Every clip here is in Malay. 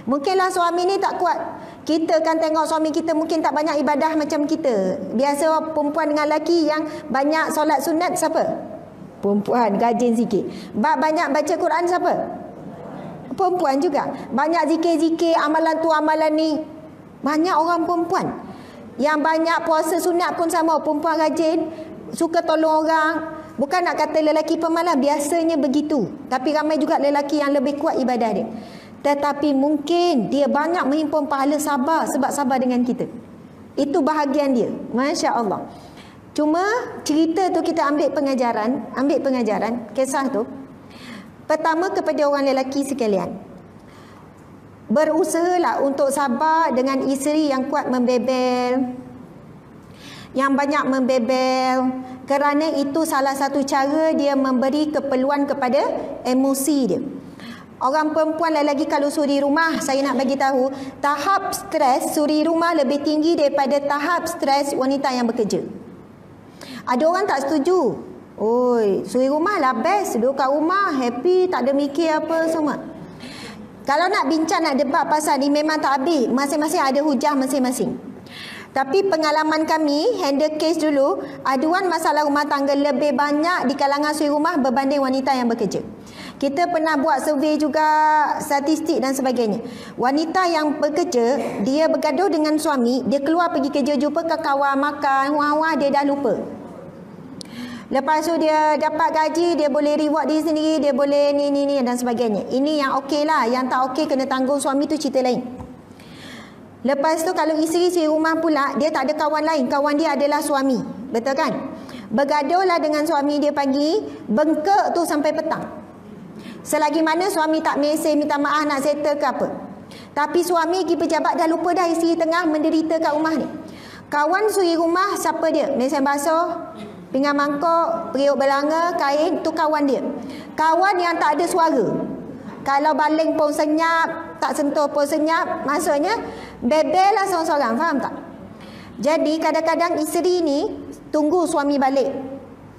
Mungkinlah suami ni tak kuat. Kita kan tengok suami kita mungkin tak banyak ibadah macam kita. Biasa perempuan dengan lelaki yang banyak solat sunat siapa? Perempuan, rajin sikit. Banyak baca Quran siapa? Perempuan juga. Banyak zikir-zikir, amalan tu amalan ni. Banyak orang perempuan. Yang banyak puasa sunat pun sama, perempuan rajin, suka tolong orang. Bukan nak kata lelaki pemalas, biasanya begitu. Tapi ramai juga lelaki yang lebih kuat ibadah dia. Tetapi mungkin dia banyak menghimpun pahala sabar sebab sabar dengan kita. Itu bahagian dia. Masya Allah. Cuma cerita tu kita ambil pengajaran kisah tu. Pertama kepada orang lelaki sekalian, berusahalah untuk sabar dengan isteri yang kuat membebel, yang banyak membebel, kerana itu salah satu cara dia memberi keperluan kepada emosi dia. Orang perempuan lagi kalau suri rumah, saya nak bagi tahu, tahap stres suri rumah lebih tinggi daripada tahap stres wanita yang bekerja. Ada orang tak setuju. Oi, suri rumah lah best, duduk kat rumah happy, tak ada mikir apa semua. Kalau nak bincang, nak debat pasal ni memang tak habis. Masing-masing ada hujah masing-masing. Tapi pengalaman kami handle case dulu, aduan masalah rumah tangga lebih banyak di kalangan suri rumah berbanding wanita yang bekerja. Kita pernah buat survey juga, statistik dan sebagainya. Wanita yang bekerja, dia bergaduh dengan suami, dia keluar pergi kerja, jumpa kawan, makan, wah-wah, dia dah lupa. Lepas tu dia dapat gaji, dia boleh reward diri sendiri, dia boleh ni dan sebagainya. Ini yang okey lah, yang tak okey kena tanggung suami tu cerita lain. Lepas tu kalau isteri rumah pula, dia tak ada kawan lain, kawan dia adalah suami. Betul kan? Bergaduhlah dengan suami dia pagi, bengkak tu sampai petang. Selagi mana suami tak mesej minta maaf nak settle ke apa. Tapi suami pergi pejabat dah lupa dah isteri tengah menderita kat rumah ni. Kawan suri rumah siapa dia? Mesin basuh, pinggan mangkok, periuk belanga, kain, tu kawan dia. Kawan yang tak ada suara. Kalau baling pun senyap, tak sentuh pun senyap, maksudnya bebel lah seorang-seorang, faham tak? Jadi kadang-kadang isteri ni tunggu suami balik.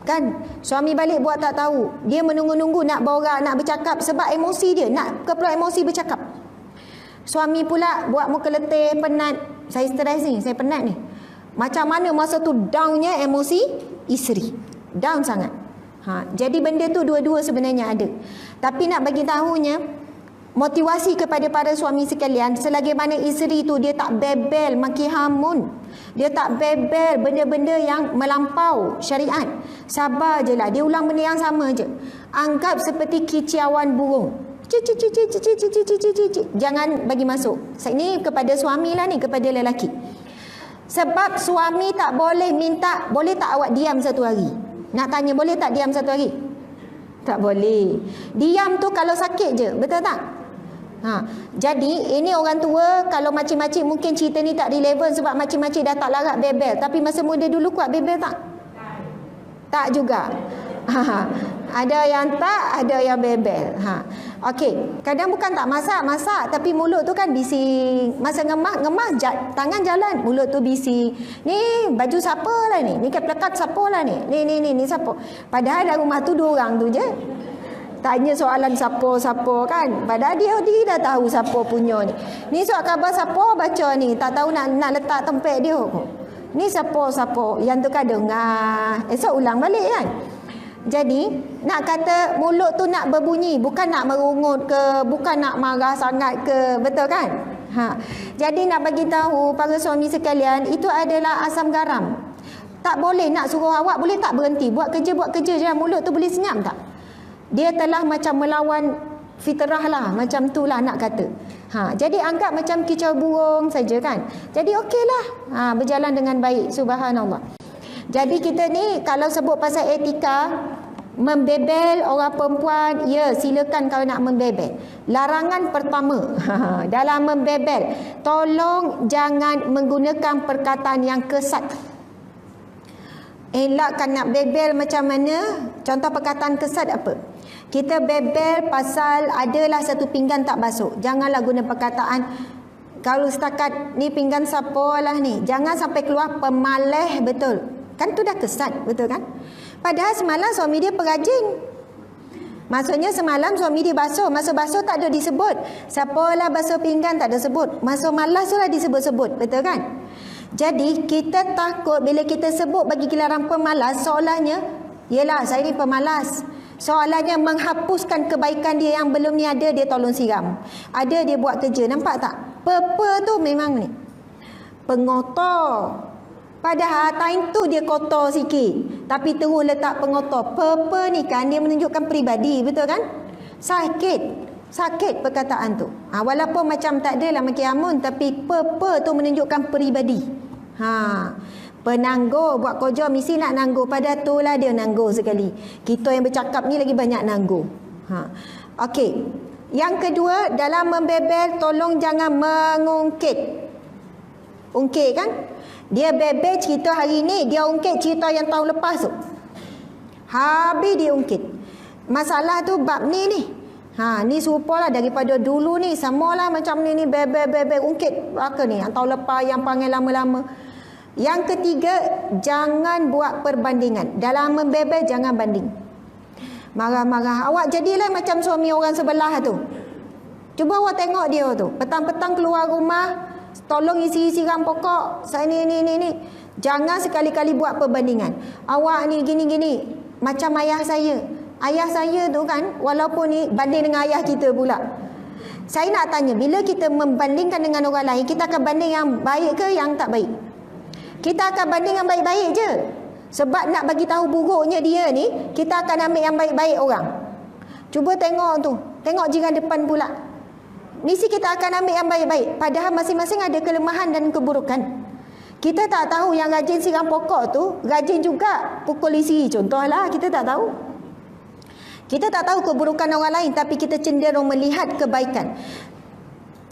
Kan? Suami balik buat tak tahu. Dia menunggu-nunggu nak borak, nak bercakap sebab emosi dia, nak keperluan emosi bercakap. Suami pula buat muka letih, penat. Saya stres ni, saya penat ni. Macam mana masa tu downnya emosi isteri. Down sangat. Jadi benda tu dua-dua sebenarnya ada. Tapi nak bagi tahunya, motivasi kepada para suami sekalian, selagi mana isteri tu dia tak bebel maki hamun, dia tak bebel benda-benda yang melampau syariat, sabar je lah. Dia ulang benda yang sama je. Anggap seperti kicauan burung. Jangan bagi masuk. Ini kepada suami lah ni, kepada lelaki. Sebab suami tak boleh minta, boleh tak awak diam satu hari? Nak tanya boleh tak diam satu hari? Tak boleh. Diam tu kalau sakit je, betul tak? Jadi ini orang tua, kalau makcik-makcik mungkin cerita ni tak relevan sebab makcik-makcik dah tak larat bebel. Tapi masa muda dulu kuat bebel tak? Tak juga. Ada yang tak, ada yang bebel. Okey, kadang bukan tak masak, tapi mulut tu kan bising. Masa ngemah tangan jalan, mulut tu bising. Ni baju siapa lah ni? Ni plekat siapa lah ni? Ni siapa? Padahal dalam rumah tu dua orang tu je. Tanya soalan siapa kan? Padahal dia dah tahu siapa punya ni. Ni surat khabar siapa baca ni? Tak tahu nak letak tempat dia. Ni siapa? Yang tu kan dengar. Esok ulang balik kan? Jadi nak kata mulut tu nak berbunyi, bukan nak merungut ke, bukan nak marah sangat ke, betul kan? Jadi nak bagi tahu para suami sekalian, itu adalah asam garam. Tak boleh nak suruh awak, boleh tak berhenti buat kerja je, mulut tu boleh senyap tak? Dia telah macam melawan fitrah lah, macam tu lah nak kata. Jadi anggap macam kicau burung saja kan. Jadi okeylah, berjalan dengan baik, subhanallah. Jadi kita ni kalau sebut pasal etika, membebel orang perempuan, ya silakan kalau nak membebel. Larangan pertama dalam membebel, tolong jangan menggunakan perkataan yang kesat. Elakkan nak bebel macam mana? Contoh perkataan kesat apa? Kita bebel pasal adalah satu pinggan tak basuh. Janganlah guna perkataan kalau setakat ni pinggan siapa lah ni. Jangan sampai keluar pemaleh, betul. Kan tu dah kesat, betul kan? Padahal semalam suami dia perajin. Maksudnya semalam suami dia basuh. Masa basuh tak ada disebut. Siapalah basuh pinggan tak ada sebut. Masa malas tu lah disebut-sebut. Betul kan? Jadi kita takut bila kita sebut bagi giliran pemalas, seolahnya, yelah saya ni pemalas. Soalannya menghapuskan kebaikan dia yang belum ni ada, dia tolong siram. Ada dia buat kerja. Nampak tak? Purple tu memang ni pengotor. Padahal time tu dia kotor sikit, tapi terus letak pengotor. Purple ni kan dia menunjukkan peribadi. Betul kan? Sakit perkataan tu. Walaupun macam tak adalah makin amun, tapi purple tu menunjukkan peribadi. Penangguh buat kerja mesti nak nangguh. Pada tu lah dia nangguh sekali. Kita yang bercakap ni lagi banyak nangguh. Okey. Yang kedua, dalam membebel tolong jangan mengungkit. Ungkit kan? Dia bebel cerita hari ni, dia ungkit cerita yang tahun lepas tu. Habis dia ungkit. Masalah tu bab ni. Ni serupalah daripada dulu ni. Samalah macam ni bebel ungkit apa ni yang tahun lepas, yang panggil lama-lama. Yang ketiga, jangan buat perbandingan. Dalam membebel jangan banding. Marah-marah. Awak jadilah macam suami orang sebelah tu. Cuba awak tengok dia tu. Petang-petang keluar rumah, tolong isi siram pokok. Saya ni. Jangan sekali-kali buat perbandingan. Awak ni gini-gini. Macam ayah saya. Ayah saya tu kan, walaupun ni banding dengan ayah kita pula. Saya nak tanya, bila kita membandingkan dengan orang lain, kita akan banding yang baik ke yang tak baik? Kita akan banding yang baik-baik je. Sebab nak bagi tahu buruknya dia ni, kita akan ambil yang baik-baik orang. Cuba tengok tu. Tengok jiran depan pula. Mesti kita akan ambil yang baik-baik. Padahal masing-masing ada kelemahan dan keburukan. Kita tak tahu yang rajin siram pokok tu, rajin juga pukul isi. Contohlah, kita tak tahu. Kita tak tahu keburukan orang lain, tapi kita cenderung melihat kebaikan.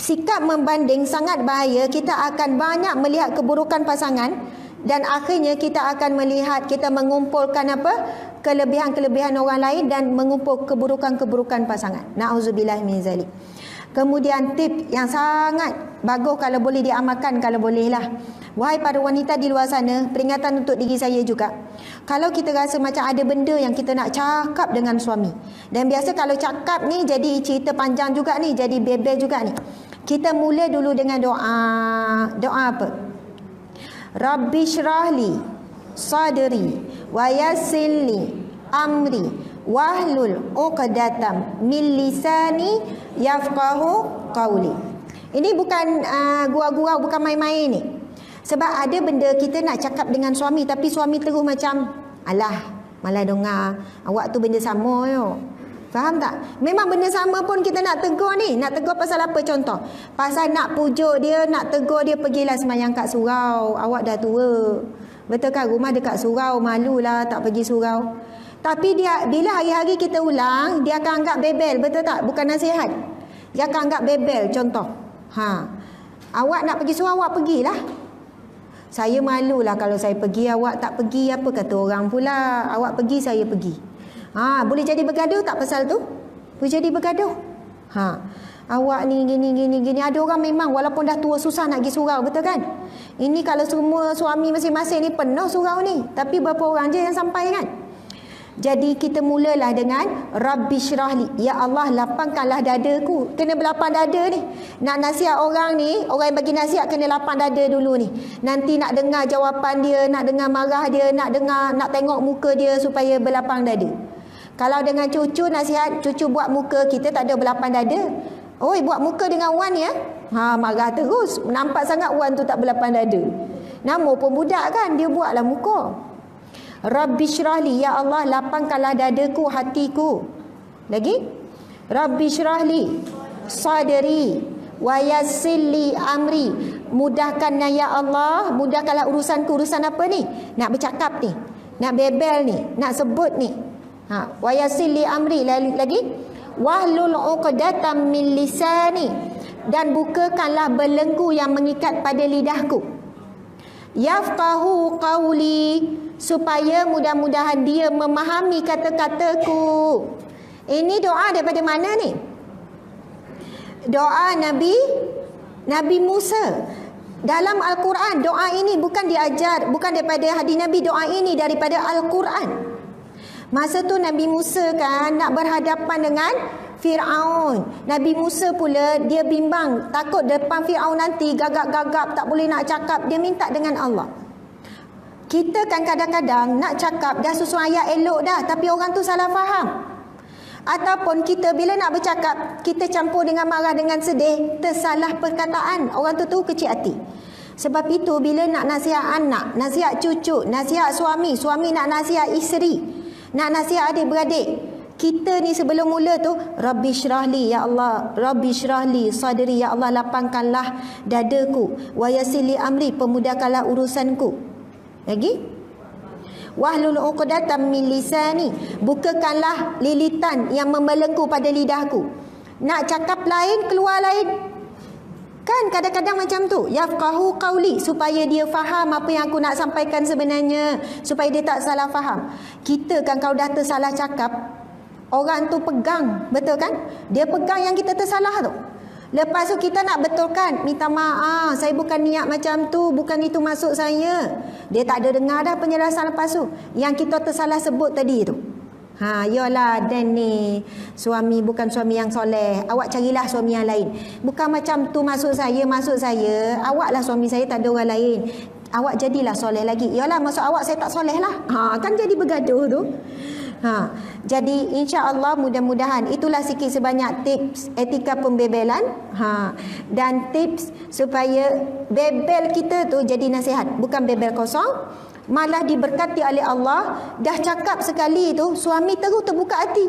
Sikap membanding sangat bahaya. Kita akan banyak melihat keburukan pasangan dan akhirnya kita akan melihat, kita mengumpulkan kelebihan-kelebihan orang lain dan mengumpul keburukan-keburukan pasangan. Na'udzubillah min zalik. Kemudian tip yang sangat bagus kalau boleh diamalkan, kalau bolehlah. Wahai para wanita di luar sana, peringatan untuk diri saya juga. Kalau kita rasa macam ada benda yang kita nak cakap dengan suami, dan biasa kalau cakap ni jadi cerita panjang juga ni, jadi bebel juga ni. Kita mula dulu dengan doa. Doa apa? Rabbi syrahli sadri wa yassirli amri wahlul 'uqdatam min lisani yafqahu qawli. Ini bukan gurau-gurau, bukan main-main ni. Sebab ada benda kita nak cakap dengan suami, tapi suami terus macam, alah, malah dengar, awak tu benda sama yo. Faham tak? Memang benda sama pun kita nak tegur ni. Nak tegur pasal apa contoh? Pasal nak pujuk dia, nak tegur dia, pergilah semayang kat surau. Awak dah tua. Betul kan? Rumah dekat surau, malulah tak pergi surau. Tapi dia bila hari-hari kita ulang, dia akan anggap bebel. Betul tak? Bukan nasihat. Dia akan anggap bebel. Contoh. Awak nak pergi surau, awak pergilah. Saya malulah kalau saya pergi, awak tak pergi. Apa kata orang pula? Awak pergi, saya pergi. Boleh jadi bergaduh tak pasal tu? Boleh jadi bergaduh. Awak ni gini. Ada orang memang walaupun dah tua susah nak pergi surau, betul kan? Ini kalau semua suami masing-masing ni penuh surau ni, tapi berapa orang je yang sampai kan? Jadi kita mulalah dengan Rabbi syrahli. Ya Allah, lapangkanlah dadaku. Kena berlapang dada ni. Nak nasihat orang ni, orang yang bagi nasihat kena lapang dada dulu ni. Nanti nak dengar jawapan dia, nak dengar marah dia, nak tengok muka dia supaya berlapang dada. Kalau dengan cucu nasihat, cucu buat muka, kita tak ada berlapang dada. Oi, buat muka dengan Wan ya. Marah terus. Nampak sangat Wan tu tak berlapang dada. Nama pun budak kan, dia buatlah muka. Rabbi syrahli, ya Allah, lapangkanlah dadaku, hatiku. Lagi? Rabbi syrahli sadri wa yassirli amri. Mudahkanlah ya Allah, mudahkanlah urusanku. Urusan apa ni? Nak bercakap ni, nak bebel ni, nak sebut ni. Wa yassirli amri. Lagi? Wahlul 'uqdatam min lisani. Dan bukakanlah belenggu yang mengikat pada lidahku. Yafqahu qawli. Supaya mudah-mudahan dia memahami kata-kataku. Ini doa daripada mana ni? Doa Nabi Musa. Dalam Al-Quran, doa ini bukan diajar, bukan daripada hadis Nabi. Doa ini daripada Al-Quran. Masa tu Nabi Musa kan nak berhadapan dengan Fir'aun. Nabi Musa pula dia bimbang, takut depan Fir'aun nanti gagap-gagap, tak boleh nak cakap. Dia minta dengan Allah. Kita kan kadang-kadang nak cakap dah susun ayat elok dah, tapi orang tu salah faham. Ataupun kita bila nak bercakap, kita campur dengan marah, dengan sedih, tersalah perkataan. Orang tu kecil hati. Sebab itu bila nak nasihat anak, nasihat cucu, nasihat suami, suami nak nasihat isteri, nak nasihat adik-beradik, kita ni sebelum mula tu, Rabbi syrahli ya Allah, Rabbi syrahli sadri ya Allah, lapangkanlah dadaku, wa yassirli amri, pemudahkanlah urusanku. Lagi? Wahlul 'uqdatam min lisani, bukakanlah lilitan yang membelenggu pada lidahku. Nak cakap lain, keluar lain. Kan kadang-kadang macam tu. Yafqahu qawli, supaya dia faham apa yang aku nak sampaikan sebenarnya, supaya dia tak salah faham. Kita kan kalau dah tersalah cakap, orang tu pegang, betul kan? Dia pegang yang kita tersalah tu. Lepas tu kita nak betulkan, minta maaf, saya bukan niat macam tu, bukan itu maksud saya. Dia tak ada dengar dah penjelasan lepas tu. Yang kita tersalah sebut tadi tu. Yalah Dan ni suami bukan suami yang soleh, awak carilah suami yang lain. Bukan macam tu maksud saya awaklah suami saya, tak ada orang lain. Awak jadilah soleh lagi. Yalah maksud awak saya tak soleh lah. Kan jadi bergaduh tu. Jadi insya-Allah mudah-mudahan itulah sikit sebanyak tips etika pembebelan. Dan tips supaya bebel kita tu jadi nasihat, bukan bebel kosong, malah diberkati oleh Allah. Dah cakap sekali tu, suami terus terbuka hati.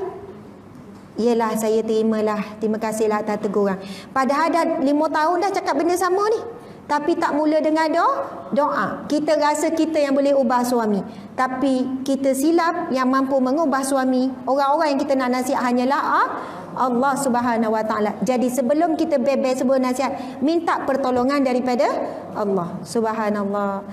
Yelah saya terimalah, terima kasihlah atas teguran. Padahal dah 5 tahun dah cakap benda sama ni, tapi tak mula dengan doa. Kita rasa kita yang boleh ubah suami, tapi kita silap. Yang mampu mengubah suami, orang-orang yang kita nak nasihat hanyalah Allah Subhanahu Wa Taala. Jadi sebelum kita bebel sebuah nasihat, minta pertolongan daripada Allah. Subhanallah.